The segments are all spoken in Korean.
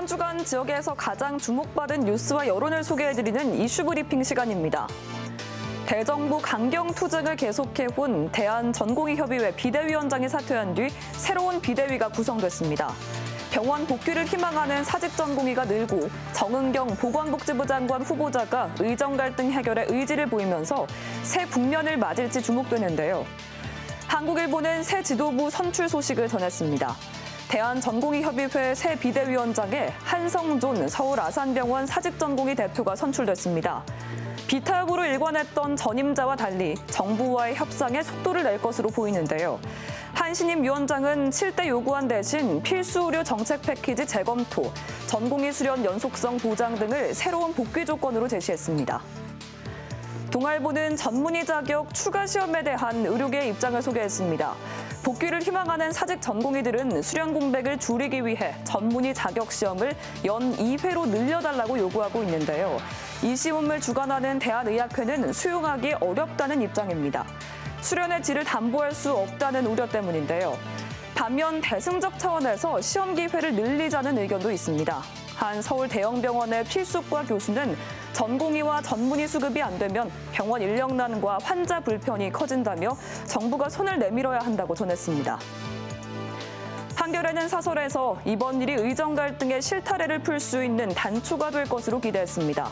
한 주간 지역에서 가장 주목받은 뉴스와 여론을 소개해드리는 이슈 브리핑 시간입니다. 대정부 강경 투쟁을 계속해온 대한전공의협의회 비대위원장이 사퇴한 뒤 새로운 비대위가 구성됐습니다. 병원 복귀를 희망하는 사직 전공의가 늘고 정은경 보건복지부 장관 후보자가 의정 갈등 해결에 의지를 보이면서 새 국면을 맞을지 주목되는데요. 한국일보는 새 지도부 선출 소식을 전했습니다. 대한전공의협의회 새 비대위원장에 한성존 서울 아산병원 사직전공의 대표가 선출됐습니다. 비타협으로 일관했던 전임자와 달리 정부와의 협상에 속도를 낼 것으로 보이는데요. 한 신임 위원장은 7대 요구안 대신 필수 의료 정책 패키지 재검토, 전공의 수련 연속성 보장 등을 새로운 복귀 조건으로 제시했습니다. 동아일보는 전문의 자격 추가 시험에 대한 의료계의 입장을 소개했습니다. 복귀를 희망하는 사직 전공의들은 수련 공백을 줄이기 위해 전문의 자격 시험을 연 2회로 늘려달라고 요구하고 있는데요. 이 시험을 주관하는 대한의학회는 수용하기 어렵다는 입장입니다. 수련의 질을 담보할 수 없다는 우려 때문인데요. 반면 대승적 차원에서 시험 기회를 늘리자는 의견도 있습니다. 한 서울 대형병원의 필수과 교수는 전공의와 전문의 수급이 안 되면 병원 인력난과 환자 불편이 커진다며 정부가 손을 내밀어야 한다고 전했습니다. 한겨레는 사설에서 이번 일이 의정 갈등의 실타래를 풀 수 있는 단초가 될 것으로 기대했습니다.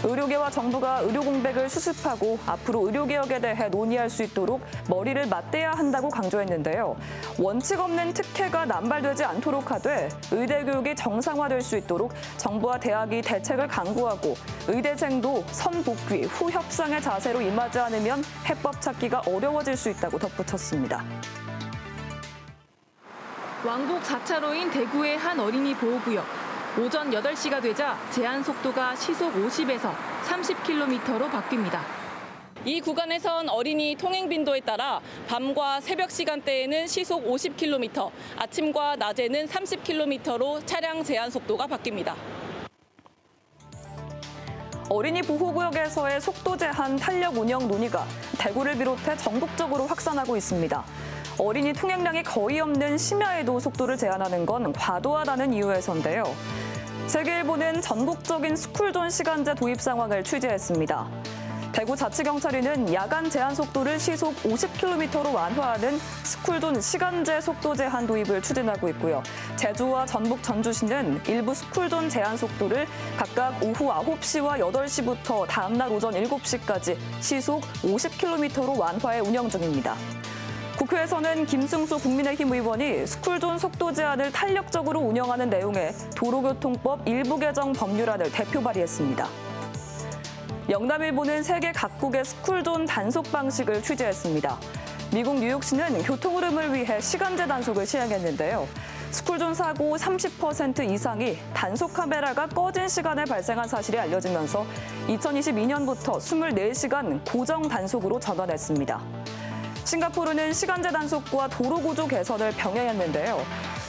의료계와 정부가 의료 공백을 수습하고 앞으로 의료개혁에 대해 논의할 수 있도록 머리를 맞대야 한다고 강조했는데요. 원칙 없는 특혜가 남발되지 않도록 하되 의대 교육이 정상화될 수 있도록 정부와 대학이 대책을 강구하고 의대생도 선복귀 후 협상의 자세로 임하지 않으면 해법 찾기가 어려워질 수 있다고 덧붙였습니다. 왕복 4차로인 대구의 한 어린이 보호구역. 오전 8시가 되자 제한 속도가 시속 50에서 30km로 바뀝니다. 이 구간에선 어린이 통행 빈도에 따라 밤과 새벽 시간대에는 시속 50km, 아침과 낮에는 30km로 차량 제한 속도가 바뀝니다. 어린이 보호구역에서의 속도 제한 탄력 운영 논의가 대구를 비롯해 전국적으로 확산하고 있습니다. 어린이 통행량이 거의 없는 심야에도 속도를 제한하는 건 과도하다는 이유에서인데요. 세계일보는 전국적인 스쿨존 시간제 도입 상황을 취재했습니다. 대구자치경찰위는 야간 제한 속도를 시속 50km로 완화하는 스쿨존 시간제 속도 제한 도입을 추진하고 있고요. 제주와 전북 전주시는 일부 스쿨존 제한 속도를 각각 오후 9시와 8시부터 다음날 오전 7시까지 시속 50km로 완화해 운영 중입니다. 국회에서는 김승수 국민의힘 의원이 스쿨존 속도 제한을 탄력적으로 운영하는 내용의 도로교통법 일부 개정 법률안을 대표 발의했습니다. 영남일보는 세계 각국의 스쿨존 단속 방식을 취재했습니다. 미국 뉴욕시는 교통 흐름을 위해 시간제 단속을 시행했는데요. 스쿨존 사고 30% 이상이 단속 카메라가 꺼진 시간에 발생한 사실이 알려지면서 2022년부터 24시간 고정 단속으로 전환했습니다. 싱가포르는 시간제 단속과 도로 구조 개선을 병행했는데요.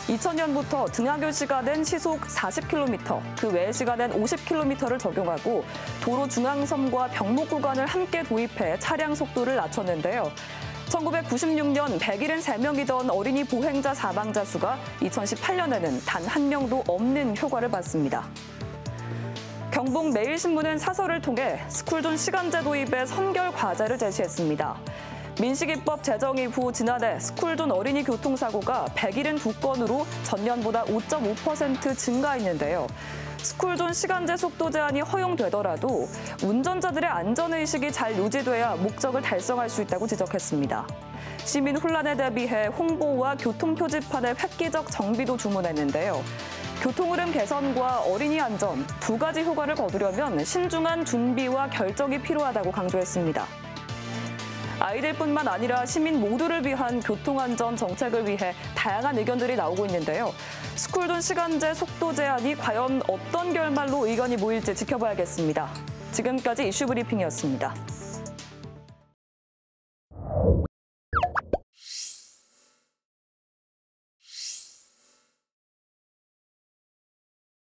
2000년부터 등하교 시간엔 시속 40km, 그 외 시간엔 50km를 적용하고 도로 중앙섬과 병목 구간을 함께 도입해 차량 속도를 낮췄는데요. 1996년 173명이던 어린이 보행자 사망자 수가 2018년에는 단 한 명도 없는 효과를 봤습니다. 경북 매일신문은 사설을 통해 스쿨존 시간제 도입의 선결 과제를 제시했습니다. 민식이법 제정 이후 지난해 스쿨존 어린이 교통사고가 172건으로 전년보다 5.5% 증가했는데요. 스쿨존 시간제 속도 제한이 허용되더라도 운전자들의 안전의식이 잘 유지돼야 목적을 달성할 수 있다고 지적했습니다. 시민 혼란에 대비해 홍보와 교통표지판의 획기적 정비도 주문했는데요. 교통흐름 개선과 어린이 안전 두 가지 효과를 거두려면 신중한 준비와 결정이 필요하다고 강조했습니다. 아이들뿐만 아니라 시민 모두를 위한 교통안전 정책을 위해 다양한 의견들이 나오고 있는데요. 스쿨존 시간제 속도 제한이 과연 어떤 결말로 의견이 모일지 지켜봐야겠습니다. 지금까지 이슈 브리핑이었습니다.